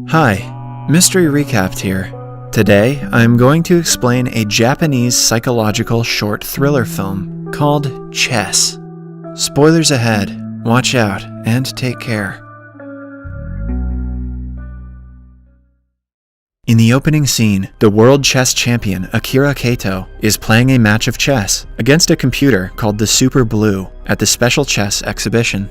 Hi, Mystery Recapped here. Today, I'm going to explain a Japanese psychological short thriller film called Chess. Spoilers ahead, watch out, and take care. In the opening scene, the world chess champion Akira Kato is playing a match of chess against a computer called the Super Blue at the Special Chess Exhibition.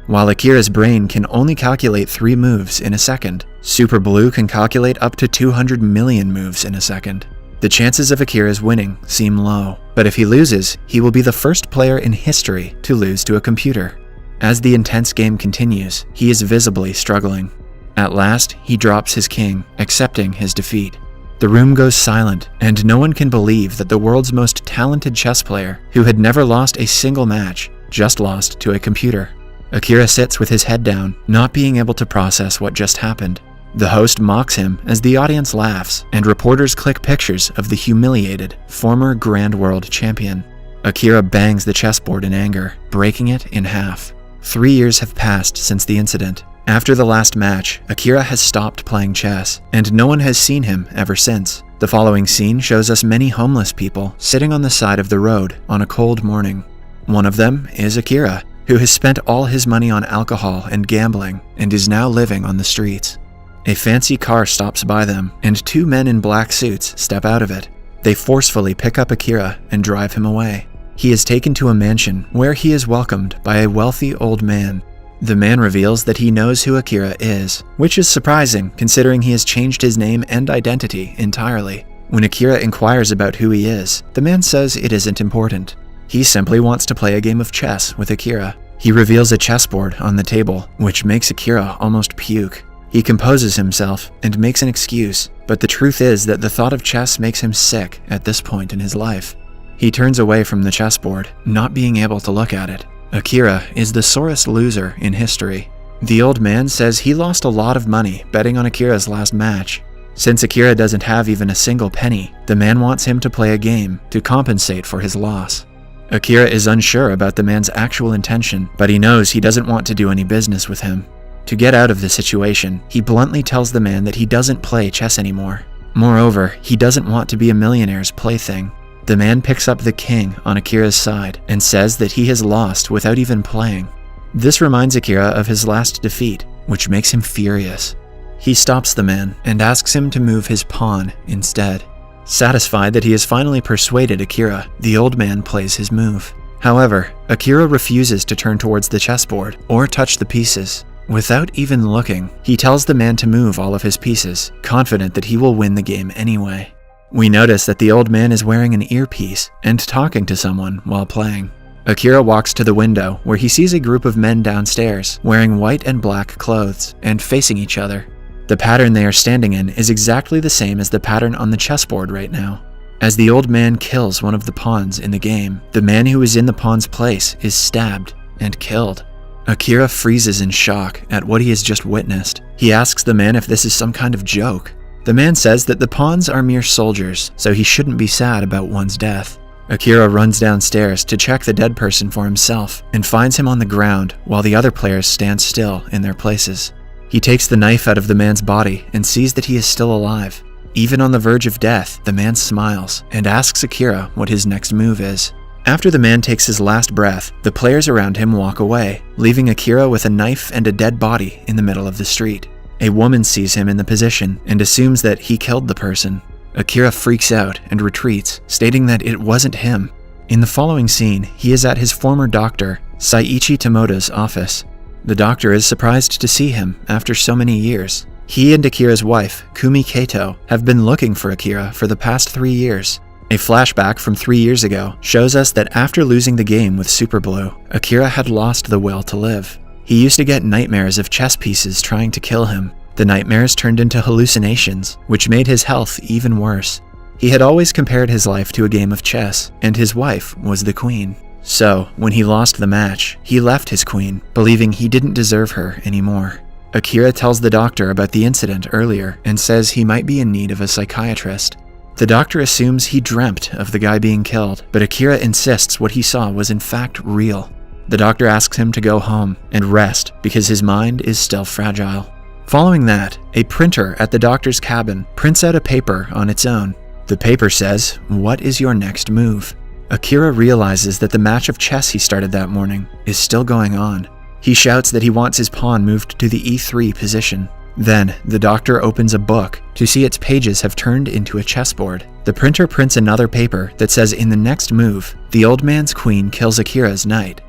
While Akira's brain can only calculate 3 moves in a second, Super Blue can calculate up to 200 million moves in a second. The chances of Akira's winning seem low, but if he loses, he will be the first player in history to lose to a computer. As the intense game continues, he is visibly struggling. At last, he drops his king, accepting his defeat. The room goes silent, and no one can believe that the world's most talented chess player, who had never lost a single match, just lost to a computer. Akira sits with his head down, not being able to process what just happened. The host mocks him as the audience laughs, and reporters click pictures of the humiliated, former Grand World Champion. Akira bangs the chessboard in anger, breaking it in half. 3 years have passed since the incident. After the last match, Akira has stopped playing chess, and no one has seen him ever since. The following scene shows us many homeless people sitting on the side of the road on a cold morning. One of them is Akira, who has spent all his money on alcohol and gambling and is now living on the streets. A fancy car stops by them, and 2 men in black suits step out of it. They forcefully pick up Akira and drive him away. He is taken to a mansion where he is welcomed by a wealthy old man. The man reveals that he knows who Akira is, which is surprising considering he has changed his name and identity entirely. When Akira inquires about who he is, the man says it isn't important. He simply wants to play a game of chess with Akira. He reveals a chessboard on the table, which makes Akira almost puke. He composes himself and makes an excuse, but the truth is that the thought of chess makes him sick at this point in his life. He turns away from the chessboard, not being able to look at it. Akira is the sorest loser in history. The old man says he lost a lot of money betting on Akira's last match. Since Akira doesn't have even a single penny, the man wants him to play a game to compensate for his loss. Akira is unsure about the man's actual intention, but he knows he doesn't want to do any business with him. To get out of the situation, he bluntly tells the man that he doesn't play chess anymore. Moreover, he doesn't want to be a millionaire's plaything. The man picks up the king on Akira's side and says that he has lost without even playing. This reminds Akira of his last defeat, which makes him furious. He stops the man and asks him to move his pawn instead. Satisfied that he has finally persuaded Akira, the old man plays his move. However, Akira refuses to turn towards the chessboard or touch the pieces. Without even looking, he tells the man to move all of his pieces, confident that he will win the game anyway. We notice that the old man is wearing an earpiece and talking to someone while playing. Akira walks to the window where he sees a group of men downstairs wearing white and black clothes and facing each other. The pattern they are standing in is exactly the same as the pattern on the chessboard right now. As the old man kills one of the pawns in the game, the man who is in the pawn's place is stabbed and killed. Akira freezes in shock at what he has just witnessed. He asks the man if this is some kind of joke. The man says that the pawns are mere soldiers, so he shouldn't be sad about one's death. Akira runs downstairs to check the dead person for himself and finds him on the ground while the other players stand still in their places. He takes the knife out of the man's body and sees that he is still alive. Even on the verge of death, the man smiles and asks Akira what his next move is. After the man takes his last breath, the players around him walk away, leaving Akira with a knife and a dead body in the middle of the street. A woman sees him in the position and assumes that he killed the person. Akira freaks out and retreats, stating that it wasn't him. In the following scene, he is at his former doctor, Saiichi Tomoda's office. The doctor is surprised to see him after so many years. He and Akira's wife, Kumi Kato, have been looking for Akira for the past 3 years. A flashback from 3 years ago shows us that after losing the game with Super Blue, Akira had lost the will to live. He used to get nightmares of chess pieces trying to kill him. The nightmares turned into hallucinations, which made his health even worse. He had always compared his life to a game of chess, and his wife was the queen. So, when he lost the match, he left his queen, believing he didn't deserve her anymore. Akira tells the doctor about the incident earlier and says he might be in need of a psychiatrist. The doctor assumes he dreamt of the guy being killed, but Akira insists what he saw was in fact real. The doctor asks him to go home and rest because his mind is still fragile. Following that, a printer at the doctor's cabin prints out a paper on its own. The paper says, "What is your next move?" Akira realizes that the match of chess he started that morning is still going on. He shouts that he wants his pawn moved to the e3 position. Then, the doctor opens a book to see its pages have turned into a chessboard. The printer prints another paper that says in the next move, the old man's queen kills Akira's knight.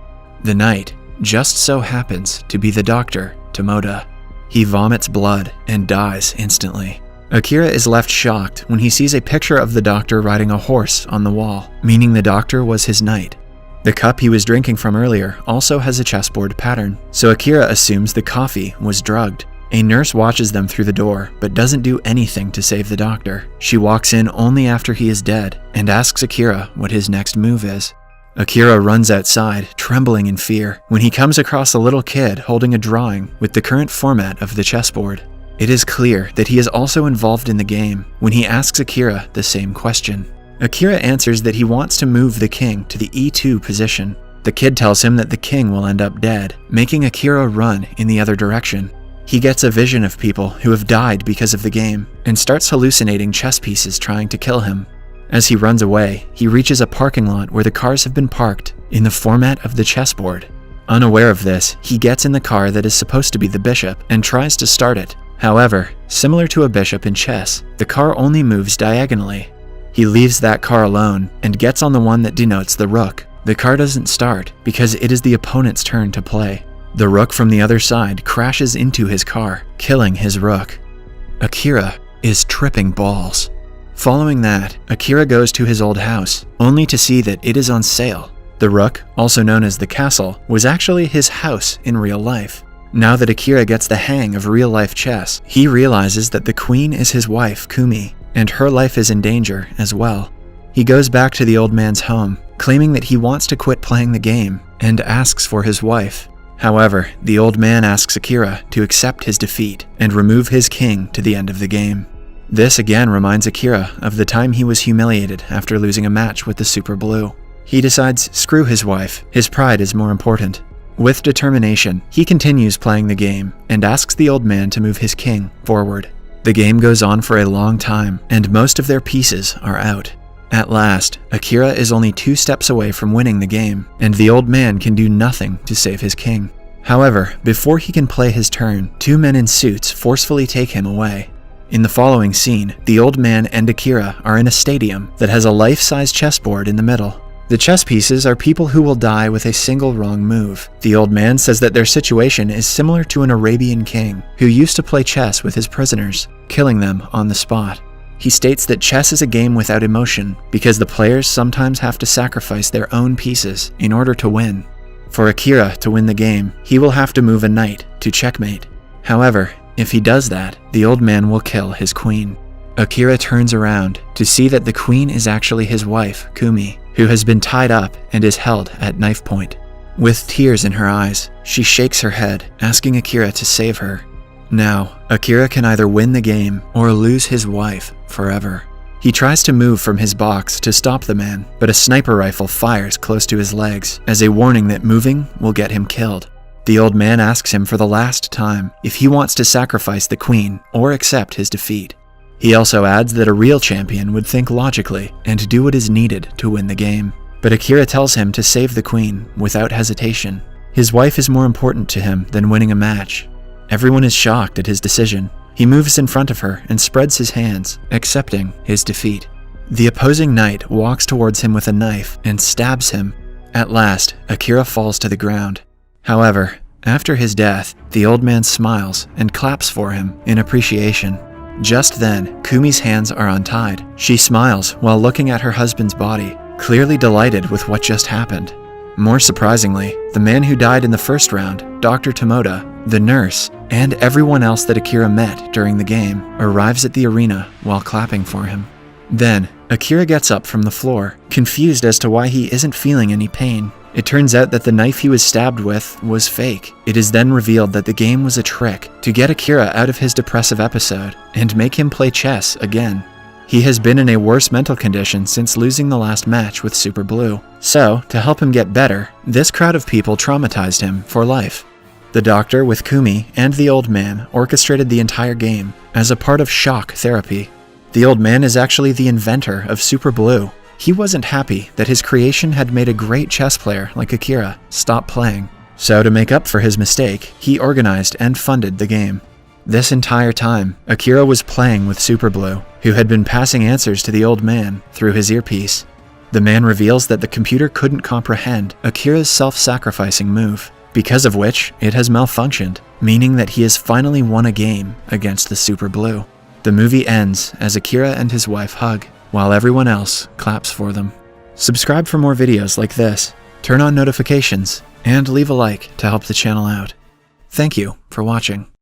The knight just so happens to be the doctor, Tomoda. He vomits blood and dies instantly. Akira is left shocked when he sees a picture of the doctor riding a horse on the wall, meaning the doctor was his knight. The cup he was drinking from earlier also has a chessboard pattern, so Akira assumes the coffee was drugged. A nurse watches them through the door, but doesn't do anything to save the doctor. She walks in only after he is dead and asks Akira what his next move is. Akira runs outside, trembling in fear, when he comes across a little kid holding a drawing with the current format of the chessboard. It is clear that he is also involved in the game when he asks Akira the same question. Akira answers that he wants to move the king to the e2 position. The kid tells him that the king will end up dead, making Akira run in the other direction. He gets a vision of people who have died because of the game and starts hallucinating chess pieces trying to kill him. As he runs away, he reaches a parking lot where the cars have been parked in the format of the chessboard. Unaware of this, he gets in the car that is supposed to be the bishop and tries to start it. However, similar to a bishop in chess, the car only moves diagonally. He leaves that car alone and gets on the one that denotes the rook. The car doesn't start because it is the opponent's turn to play. The rook from the other side crashes into his car, killing his rook. Akira is tripping balls. Following that, Akira goes to his old house, only to see that it is on sale. The rook, also known as the castle, was actually his house in real life. Now that Akira gets the hang of real-life chess, he realizes that the queen is his wife, Kumi, and her life is in danger as well. He goes back to the old man's home, claiming that he wants to quit playing the game, and asks for his wife. However, the old man asks Akira to accept his defeat and remove his king to the end of the game. This again reminds Akira of the time he was humiliated after losing a match with the Super Blue. He decides, screw his wife, his pride is more important. With determination, he continues playing the game and asks the old man to move his king forward. The game goes on for a long time, and most of their pieces are out. At last, Akira is only 2 steps away from winning the game, and the old man can do nothing to save his king. However, before he can play his turn, 2 men in suits forcefully take him away. In the following scene, the old man and Akira are in a stadium that has a life-size chessboard in the middle. The chess pieces are people who will die with a single wrong move. The old man says that their situation is similar to an Arabian king who used to play chess with his prisoners, killing them on the spot. He states that chess is a game without emotion because the players sometimes have to sacrifice their own pieces in order to win. For Akira to win the game, he will have to move a knight to checkmate. However, if he does that, the old man will kill his queen. Akira turns around to see that the queen is actually his wife, Kumi, who has been tied up and is held at knife point. With tears in her eyes, she shakes her head, asking Akira to save her. Now, Akira can either win the game or lose his wife forever. He tries to move from his box to stop the man, but a sniper rifle fires close to his legs as a warning that moving will get him killed. The old man asks him for the last time if he wants to sacrifice the queen or accept his defeat. He also adds that a real champion would think logically and do what is needed to win the game. But Akira tells him to save the queen without hesitation. His wife is more important to him than winning a match. Everyone is shocked at his decision. He moves in front of her and spreads his hands, accepting his defeat. The opposing knight walks towards him with a knife and stabs him. At last, Akira falls to the ground. However, after his death, the old man smiles and claps for him in appreciation. Just then, Kumi's hands are untied. She smiles while looking at her husband's body, clearly delighted with what just happened. More surprisingly, the man who died in the first round, Dr. Tomoda, the nurse, and everyone else that Akira met during the game arrives at the arena while clapping for him. Then, Akira gets up from the floor, confused as to why he isn't feeling any pain. It turns out that the knife he was stabbed with was fake. It is then revealed that the game was a trick to get Akira out of his depressive episode and make him play chess again. He has been in a worse mental condition since losing the last match with Super Blue. So, to help him get better, this crowd of people traumatized him for life. The doctor with Kumi and the old man orchestrated the entire game as a part of shock therapy. The old man is actually the inventor of Super Blue. He wasn't happy that his creation had made a great chess player like Akira stop playing. So to make up for his mistake, he organized and funded the game. This entire time, Akira was playing with Super Blue, who had been passing answers to the old man through his earpiece. The man reveals that the computer couldn't comprehend Akira's self-sacrificing move, because of which it has malfunctioned, meaning that he has finally won a game against the Super Blue. The movie ends as Akira and his wife hug, while everyone else claps for them. Subscribe for more videos like this, turn on notifications, and leave a like to help the channel out. Thank you for watching.